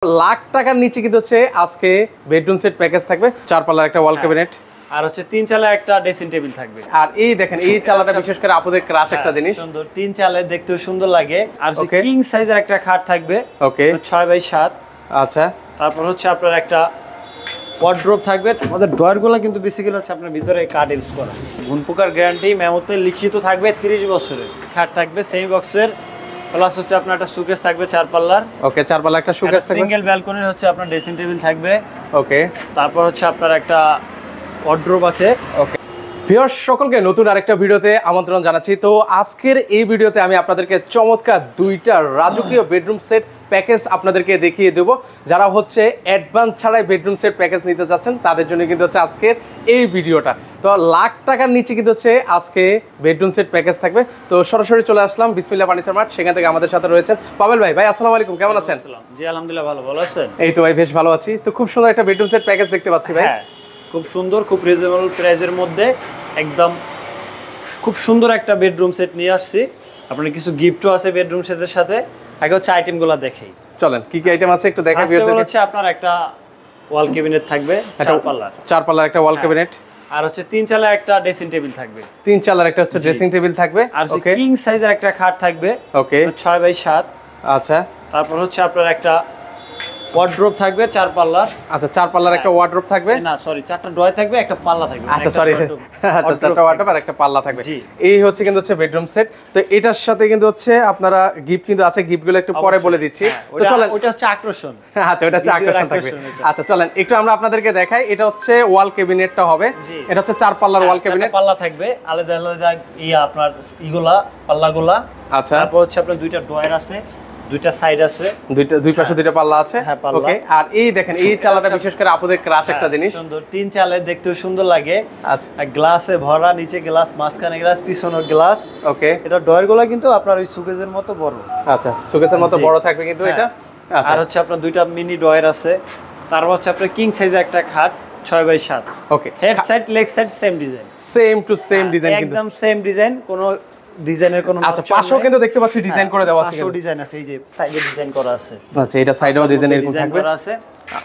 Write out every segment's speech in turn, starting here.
লাখ টাকার নিচে কিন্তু হচ্ছে আজকে বেডরুম সেট প্যাকেজ থাকবে। 4 পাল্লার একটা ওয়াল ক্যাবিনেট আর হচ্ছে 3 চালের একটা ড্রেসিং টেবিল থাকবে। আর এই দেখেন এই চালাটা বিশেষ করে আপনাদের ক্রাশ একটা জিনিস, সুন্দর 3 চালের দেখতেও সুন্দর লাগে। আর কিং সাইজের একটা খাট থাকবে, ওকে 6x7। আচ্ছা, তারপর হচ্ছে আপনার একটা ওয়ার্ড্রোব থাকবে। আমাদের ড্রয়ারগুলো কিন্তু বেসিক্যালি হচ্ছে আপনার ভিতরে কাঠ ইউজ করা, ঘুনপোকার গ্যারান্টি মেমোতে লিখিত থাকবে 30 বছরের। খাট থাকবে সেমি বক্সের, প্লাস হচ্ছে আপনার একটা শোকেস থাকবে 4 পাল্লার। ওকে 4 পাল্লার একটা শোকেস থাকবে, সিঙ্গেল ব্যালকনির হচ্ছে আপনার ড্রেসিং টেবিল থাকবে। ওকে তারপর হচ্ছে আপনার একটা ওয়ার্ড্রোব আছে। ওকে ভিউয়ার্স সকলকে নতুন আরেকটা ভিডিওতে আমন্ত্রণ জানাচ্ছি। তো আজকের এই ভিডিওতে আমি আপনাদেরকে চমৎকার দুইটা রাজকীয় বেডরুম সেট প্যাকেজ আপনাদেরকে দেখিয়ে দেবো। যারা হচ্ছে অ্যাডভান্স ছাড়াই বেডরুম সেট প্যাকেজ নিতে যাচ্ছেন তাদের জন্য কিন্তু হচ্ছে আজকের এই ভিডিওটা। তো লাখ টাকার নিচে কিন্তু হচ্ছে আজকে বেডরুম সেট প্যাকেজ থাকবে। তো সরাসরি চলে আসলাম বিসমিল্লাহ ফার্নিচার মার্ট, সেখান থেকে আমাদের সাথে রয়েছেন পাবেল ভাই। ভাই আসসালামু আলাইকুম, কেমন আছেন? জি আলহামদুলিল্লাহ, ভালো আছেন? এই তো ভাই বেশ ভালো আছি। তো খুব সুন্দর একটা বেডরুম সেট প্যাকেজ দেখতে পাচ্ছি ভাই। হ্যাঁ, খুব সুন্দর, খুব রিজনেবল প্রাইসের মধ্যে একদম খুব সুন্দর একটা বেডরুম সেট নিয়ে আসছি। আপনার কিছু গিফটও আছে বেডরুম সেটের সাথে। আগে হচ্ছে আইটেমগুলো দেখাই, চলেন কি কি আইটেম আছে একটু দেখাই। হচ্ছে আপনার একটা ওয়াল ক্যাবিনেট থাকবে 4 পাল্লার একটা ওয়াল ক্যাবিনেট, আর হচ্ছে 3 চালের একটা ড্রেসিং টেবিল থাকবে। 3 চালের একটা হচ্ছে ড্রেসিং টেবিল থাকবে, আর হচ্ছে কিং সাইজের একটা খাট থাকবে, ওকে 6x7। আচ্ছা, তারপর হচ্ছে আপনার একটা ওয়ার্ড্রোব থাকবে 4 পাল্লার। আচ্ছা 4 পাল্লার একটা ওয়ার্ড্রোব থাকবে, না সরি 4টা ড্রয়ার থাকবে, একটা পাল্লা থাকবে। আচ্ছা সরি, আচ্ছা 4টা ওয়ার্ড্রোব আর একটা পাল্লা থাকবে। এই হচ্ছে কিন্তু হচ্ছে বেডরুম সেট। তো এটার সাথে কিন্তু হচ্ছে আপনারা গিফট কিন্তু আছে, গিফটগুলো একটু পরে বলে দিচ্ছি। তো চলেন, ওটা হচ্ছে আকর্ষণ। আচ্ছা ওটা হচ্ছে আকর্ষণ থাকবে। আচ্ছা চলেন একটু আমরা আপনাদেরকে দেখাই। এটা হচ্ছে ওয়াল ক্যাবিনেটটা হবে, এটা হচ্ছে 4 পাল্লার ওয়াল ক্যাবিনেট, পাল্লা থাকবে আলাদা আলাদা আপনার ইগুলা পাল্লাগুলা। আচ্ছা তারপর হচ্ছে আপনার দুইটা ড্রয়ার আছে, দুইটা সাইড আছে, দুই পাশে দুইটা পাল্লা আছে। ওকে, আর এই দেখেন এই চালাটা বিশেষ করে আপনাদের ক্রাশ একটা জিনিস, সুন্দর 3 চালে দেখতেও সুন্দর লাগে। আচ্ছা গ্লাসে ভরা, নিচে গ্লাস, মাঝখানে গ্লাস, পিছনে গ্লাস। ওকে, এটা ড্রয়ারগুলো কিন্তু আপনার ওই সুকেজের মতো বড়। আচ্ছা সুকেজের মতো বড় থাকবে কিন্তু এটা। আর হচ্ছে আপনার দুইটা মিনি ড্রয়ার আছে। তারপর হচ্ছে আপনার কিং সাইজের একটা খাট 6x7। Okay, head side leg side same design, same to same design, কিন্তু একদম সেম ডিজাইন, কোনো ডিজাইনের কোনো। আচ্ছা পাশেও কিন্তু দেখতে পাচ্ছি ডিজাইন করে দেওয়া আছে, পাশেও ডিজাইন আছে, এই যে সাইডে ডিজাইন করা আছে। আচ্ছা এটা সাইডেও ডিজাইন এরকম থাকবে করা আছে।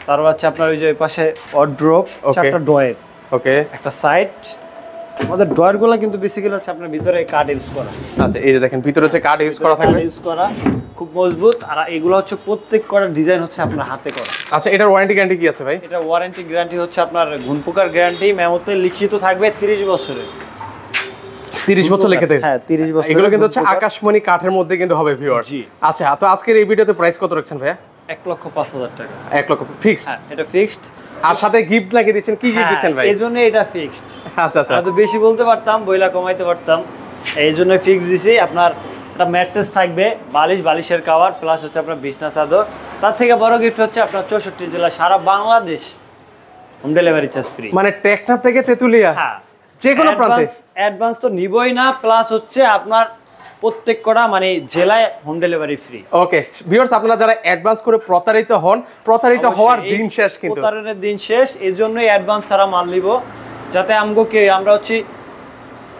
তারপর হচ্ছে আপনার ওই যে পাশে ওয়ার্ড্রোব, চারটা ড্রয়ার, ওকে একটা সাইড। আমাদের ড্রয়ারগুলো কিন্তু বেসিক্যালি হচ্ছে আপনার ভিতরে কাঠ ইউজ করা। আচ্ছা এই যে দেখেন ভিতরে হচ্ছে কাঠ ইউজ করা থাকবে, ইউজ করা খুব মজবুত। আর এগুলো হচ্ছে প্রত্যেক করা ডিজাইন হচ্ছে আপনার হাতে করা। আচ্ছা এটার ওয়ারেন্টি গ্যারান্টি কি আছে ভাই? এটা ওয়ারেন্টি গ্যারান্টি হচ্ছে আপনার ঘুনপোকার গ্যারান্টি মেমোতে লিখিত থাকবে 30 বছরের। 30 বছর লিখে দেন? হ্যাঁ 30 বছর। এগুলো কিন্তু হচ্ছে আকাশমণি কাঠের মধ্যে কিন্তু হবে ভিউয়ার্স। আচ্ছা তো আজকের এই ভিডিওতে প্রাইস কত রাখছেন ভাইয়া? 1,05,000 টাকা। 1 লক্ষ ফিক্সড? হ্যাঁ এটা ফিক্সড। আর সাথে গিফট লাগিয়ে দিচ্ছেন, কি গিফট দিচ্ছেন ভাই? এইজন্য এটা ফিক্সড। আচ্ছা আচ্ছা, তো বেশি বলতে পারতাম, বইলা কমাইতে পারতাম, এইজন্য ফিক্সড দিছি। আপনার একটা ম্যাট্রেস থাকবে, বালিশের কভার, প্লাস হচ্ছে আপনার বিছনা চাদর। তার থেকে বড় গিফট হচ্ছে আপনার 64 জেলা সারা Bangladesh home delivery charge free. মানে টেকনাফ থেকে তেতুলিয়া, হ্যাঁ যে কোনো প্রান্তে। অ্যাডভান্স তো নিবই না, প্লাস হচ্ছে আপনার প্রত্যেক কটা মানে জেলায় home delivery free. Okay viewers, আপনারা যারা অ্যাডভান্স করে প্রতারিত হন, প্রতারিত হওয়ার দিন শেষ, কিন্তু প্রতারণের দিন শেষ। এজন্যই অ্যাডভান্স ছাড়া মাল নিব, যাতে আমরা হচ্ছে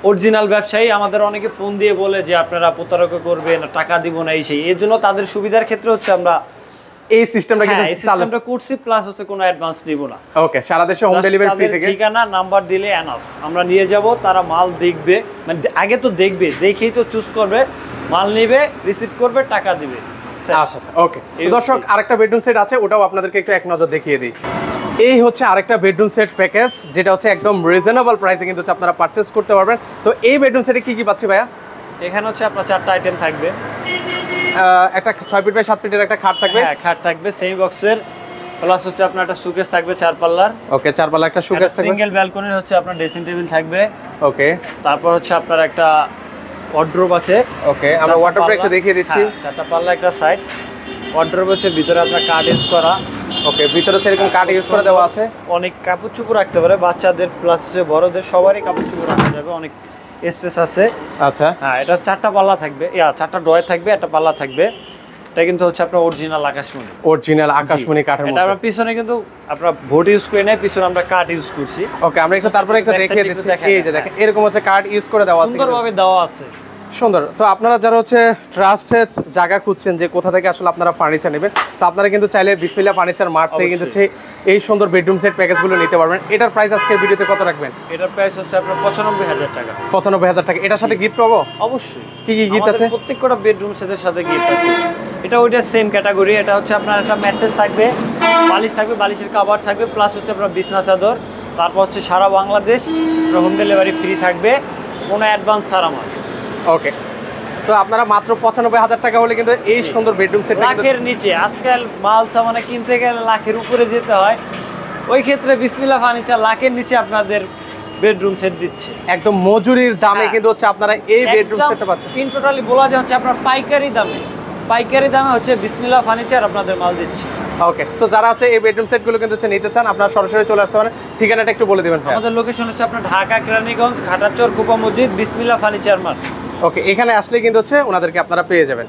অরিজিনাল ব্যবসায়ী। আমাদের অনেকে ফোন দিয়ে বলে যে আপনারা প্রতারণা করবেন, টাকা দিব না, এই সেই। এর জন্য তাদের সুবিধার ক্ষেত্রে হচ্ছে আমরা এই সিস্টেমটা কিন্তু সিস্টেমটা করছি, প্লাস হচ্ছে কোনো অ্যাডভান্স নিব না। ওকে, সারা দেশে হোম ডেলিভারি ফ্রি থেকে। ঠিকানা নাম্বার দিলে এনাফ, আমরা নিয়ে যাব, তারা মাল দেখবে, মানে আগে তো দেখবে, দেখেই তো চুজ করবে, মাল নেবে, রিসিভ করবে, টাকা দিবে। আচ্ছা আচ্ছা ওকে। দর্শক আরেকটা বেডরুম সেট আছে, ওটাও আপনাদেরকে একটু এক নজর দেখিয়ে দিই। এই হচ্ছে আরেকটা বেডরুম সেট প্যাকেজ, যেটা হচ্ছে একদম রিজনেবল প্রাইসে কিন্তু আপনারা পারচেজ করতে পারবেন। তো এই বেডরুম সেটে কি কি পাচ্ছি ভাইয়া? এখানে হচ্ছে আপনার 4টা আইটেম থাকবে। একটা 6 ফিট বাই 7 ফিটের একটা খাট থাকবে, হ্যাঁ খাট থাকবে সেমি বক্সের, প্লাস হচ্ছে আপনার একটা শোকেস থাকবে 4 পাল্লার। ওকে 4 পাল্লার একটা শোকেস থাকবে, সিঙ্গেল ব্যালকনির হচ্ছে আপনার ড্রেসিং টেবিল থাকবে। ওকে তারপর হচ্ছে আপনার একটা ওয়ার্ড্রোব আছে। ওকে আমরা ওয়ার্ড্রোবটা একটু দেখিয়ে দিচ্ছি। 4টা পাল্লা একটা সাইড ওয়ার্ড্রোব হচ্ছে, ভিতরে আপনার কাঠ ইউজ করা। ওকে ভিতরে হচ্ছে এরকম কাঠ ইউজ করে দেওয়া আছে। অনেক কাপড় চোপড় রাখতে পারে, বাচ্চাদের প্লাস হচ্ছে বড়দের সবারই কাপড় চোপড় রাখা যাবে, অনেক স্পেস আছে। আচ্ছা হ্যাঁ এটা 4টা পাল্লা থাকবে, 4টা ড্রয়ার থাকবে, একটা পাল্লা থাকবে। এটা কিন্তু হচ্ছে আপনার অরিজিনাল আকাশমণি কাঠের মধ্যে। এটা আমরা পিছনে কিন্তু আমরা বোর্ড ইউজ করি না, পিছনে আমরা কাঠ ইউজ করছি। ওকে আমরা একটু তারপরে একটু দেখিয়ে দিচ্ছি। এই যে দেখেন এরকম হচ্ছে কাঠ ইউজ করে দেওয়া আছে, সুন্দরভাবে দেওয়া আছে, সুন্দর। তো আপনারা যারা হচ্ছে ট্রাস্টেড জায়গা খুঁজছেন যে কোথা থেকে আসলে আপনারা ফার্নিচার নেবেন, তো আপনারা কিন্তু চাইলে বিসমিল্লাহ ফার্নিচার মার্ট থেকে কিন্তু হচ্ছে এই সুন্দর বেডরুম সেট প্যাকেজগুলো নিতে পারবেন। এটার প্রাইস আজকের ভিডিওতে কত রাখবেন? এটার প্রাইস হচ্ছে আপনার 95,000 টাকা। 95,000 টাকা। এটার সাথে গিফট পাবো? অবশ্যই। কি কি গিফট আছে? প্রত্যেকটা বেডরুম সেটের সাথে গিফট আছে। এটা ওইটা সেম ক্যাটাগরি। এটা হচ্ছে আপনার একটা ম্যাট্রেস থাকবে, বালিশ থাকবে, বালিশের কভার থাকবে, প্লাস হচ্ছে আপনার বিছনা চাদর। তারপর হচ্ছে সারা বাংলাদেশ হোম ডেলিভারি ফ্রি থাকবে, কোনো অ্যাডভান্স ছাড়া মাল। ওকে, তো আপনারা মাত্র 95,000 টাকা হলে কিন্তু এই সুন্দর বেডরুম সেটটা লাখের নিচে। আজকাল মাল সামানে কিনতে গেলে লাখের উপরে যেতে হয়, ওই ক্ষেত্রে বিসমিল্লাহ ফার্নিচার লাখের নিচে আপনাদের বেডরুম সেট দিচ্ছে একদম মজুরির দামে। কিন্তু হচ্ছে আপনারা এই বেডরুম সেটটা পাচ্ছেন। ইন টোটালি বলা যায় হচ্ছে আপনার পাইকারি দামে, পাইকারি দামে হচ্ছে বিসমিল্লাহ ফার্নিচার আপনাদের মাল দিচ্ছে। ওকে, সো যারা হচ্ছে এই বেডরুম সেটগুলো কিন্তু হচ্ছে নিতে চান, আপনারা সরাসরি চলে আসতে পারেন। ঠিকানাটা একটু বলে দিবেন ভাই। আমাদের লোকেশন হচ্ছে আপনার ঢাকা কেরানীগঞ্জ, ঘাটাচর, কোপা মসজিদ, বিসমিল্লাহ ফার্নিচার মার্ট। ওকে, এখানে আসলে কিন্তু হচ্ছে ওনাদেরকে আপনারা পেয়ে যাবেন।